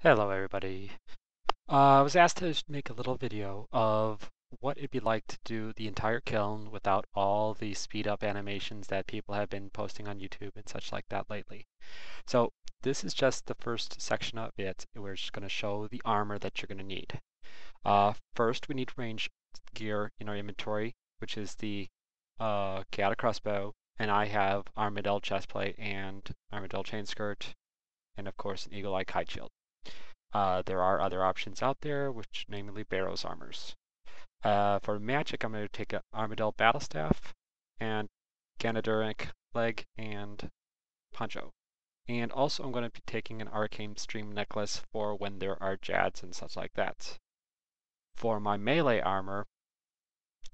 Hello everybody. I was asked to make a little video of what it'd be like to do the entire kiln without all the speed up animations that people have been posting on YouTube and such like that lately. So this is just the first section of it. We're just going to show the armor that you're going to need. First we need range gear in our inventory, which is the chaotic crossbow, and I have armadillo chestplate and armadillo chain skirt, and of course an eagle-eye kite shield. There are other options out there, which namely Barrow's armors. For magic, I'm going to take an Armadillo Battle Staff and Ganaduric leg and poncho. And also I'm going to be taking an Arcane Stream necklace for when there are Jads and such like that. For my melee armor,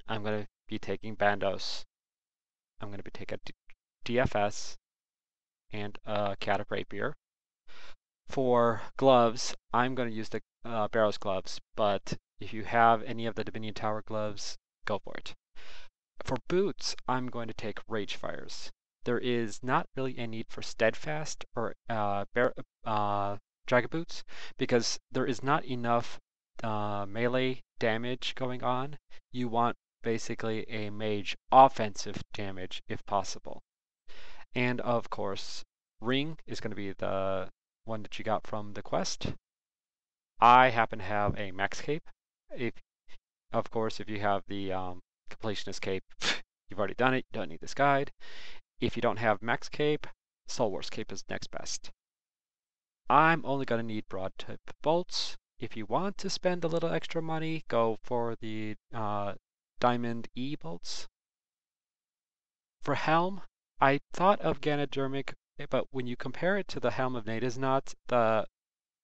I'm going to be taking Bandos. I'm going to be taking a DFS and a Cat Rapier. For gloves, I'm going to use the Barrow's gloves, but if you have any of the Dominion Tower gloves, go for it. For boots, I'm going to take Rage Fires. There is not really a need for Steadfast or Dragon Boots because there is not enough melee damage going on. You want basically a mage offensive damage if possible. And of course, Ring is going to be the one that you got from the quest. I happen to have a max cape. Of course, if you have the completionist cape, you've already done it. You don't need this guide. If you don't have max cape, Soul Wars cape is next best. I'm only going to need broad tip bolts. If you want to spend a little extra money, go for the Diamond E bolts. For helm, I thought of Ganodermic, but when you compare it to the helm of Nadesnot, the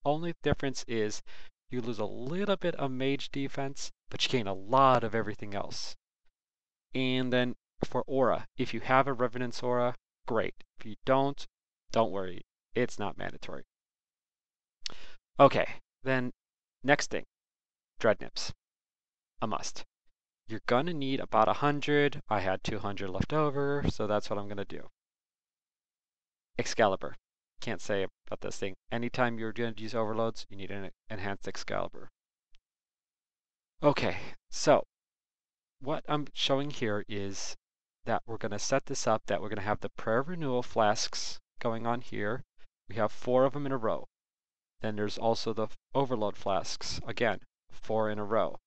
only difference is you lose a little bit of mage defense, but you gain a lot of everything else. And then for aura, if you have a Revenant's aura, great. If you don't worry. It's not mandatory. Okay, then next thing, Dread Nips. A must. You're gonna need about 100. I had 200 left over, so that's what I'm gonna do. Excalibur. Can't say about this thing. Anytime you're going to use overloads, you need an enhanced Excalibur. Okay, so what I'm showing here is that we're going to set this up that we're going to have the prayer renewal flasks going on here. We have 4 of them in a row. Then there's also the overload flasks, again, 4 in a row.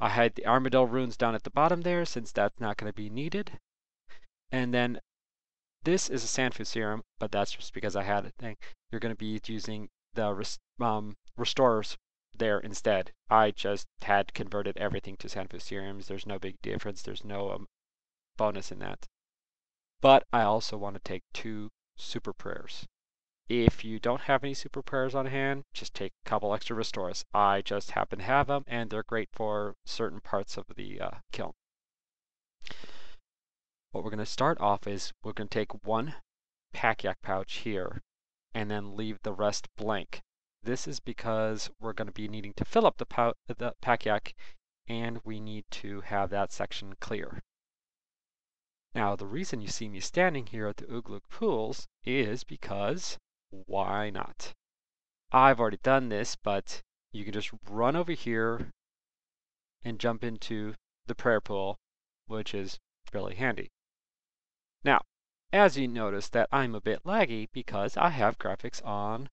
I had the armadillo runes down at the bottom there since that's not going to be needed. And then this is a Sanfu serum, but that's just because I had a thing. You're going to be using the restorers there instead. I just had converted everything to Sanfu serums. There's no big difference. There's no bonus in that. But I also want to take 2 super prayers. If you don't have any super prayers on hand, just take a couple extra restores. I just happen to have them, and they're great for certain parts of the kiln. What we're going to start off is we're going to take 1 pack-yak pouch here and then leave the rest blank. This is because we're going to be needing to fill up the pack-yak, and we need to have that section clear. Now, the reason you see me standing here at the Ugluk pools is because why not? I've already done this, but you can just run over here and jump into the prayer pool, which is really handy. Now, as you notice that I'm a bit laggy because I have graphics on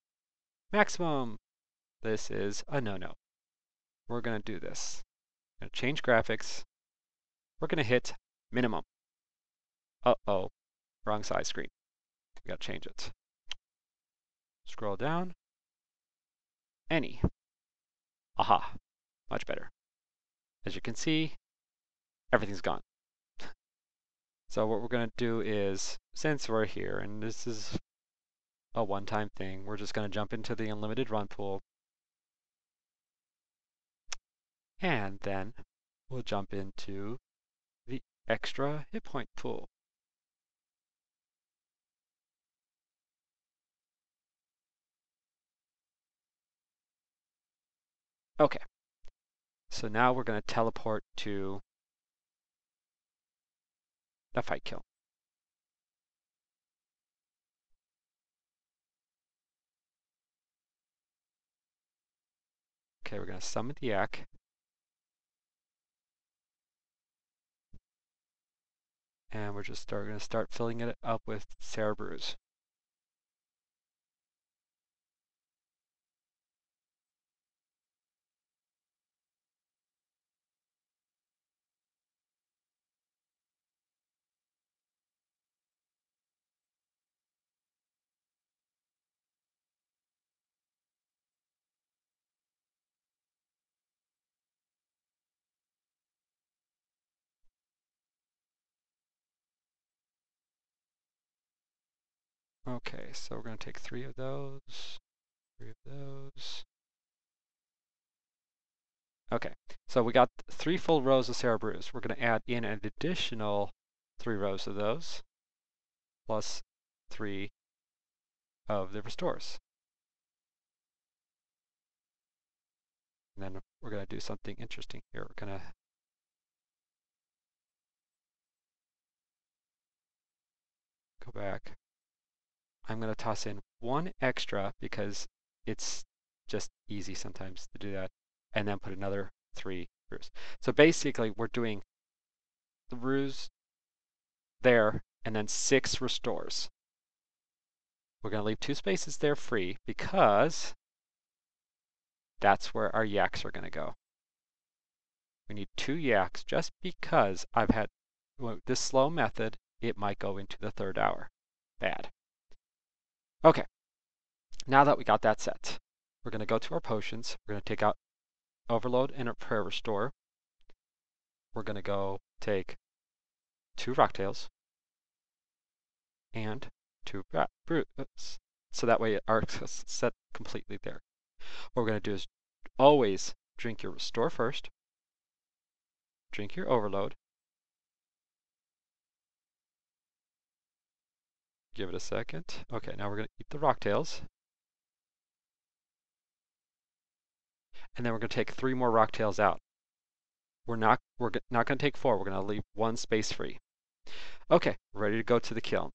maximum. This is a no-no. We're going to do this. Going to change graphics. We're going to hit minimum. Uh-oh, wrong size screen. We got to change it. Scroll down. Any. Aha, much better. As you can see, everything's gone. So what we're going to do is, since we're here, and this is a one-time thing, we're just going to jump into the unlimited run pool. And then we'll jump into the extra hit point pool. Okay, so now we're going to teleport to the fight kiln. Okay, we're going to summon the yak. And we're just going to start filling it up with Sarah brews. Okay, so we're going to take 3 of those, 3 of those. Okay, so we got 3 full rows of Sarah brews. We're going to add in an additional 3 rows of those, plus 3 of the restores. And then we're going to do something interesting here. We're going to go back. I'm going to toss in 1 extra because it's just easy sometimes to do that, and then put another 3 brews. So basically, we're doing the brews there and then 6 restores. We're going to leave 2 spaces there free because that's where our yaks are going to go. We need 2 yaks just because I've had this slow method, it might go into the 3rd hour. Bad. Okay, now that we got that set, we're going to go to our potions. We're going to take out Overload and a Prayer Restore. We're going to go take 2 Rocktails and 2 Brews. So that way our set completely there. What we're going to do is always drink your Restore first, drink your Overload, give it a second. Okay, now we're going to eat the Rocktails. And then we're going to take 3 more Rocktails out. We're not going to take 4. We're going to leave 1 space free. Okay, we're ready to go to the kiln.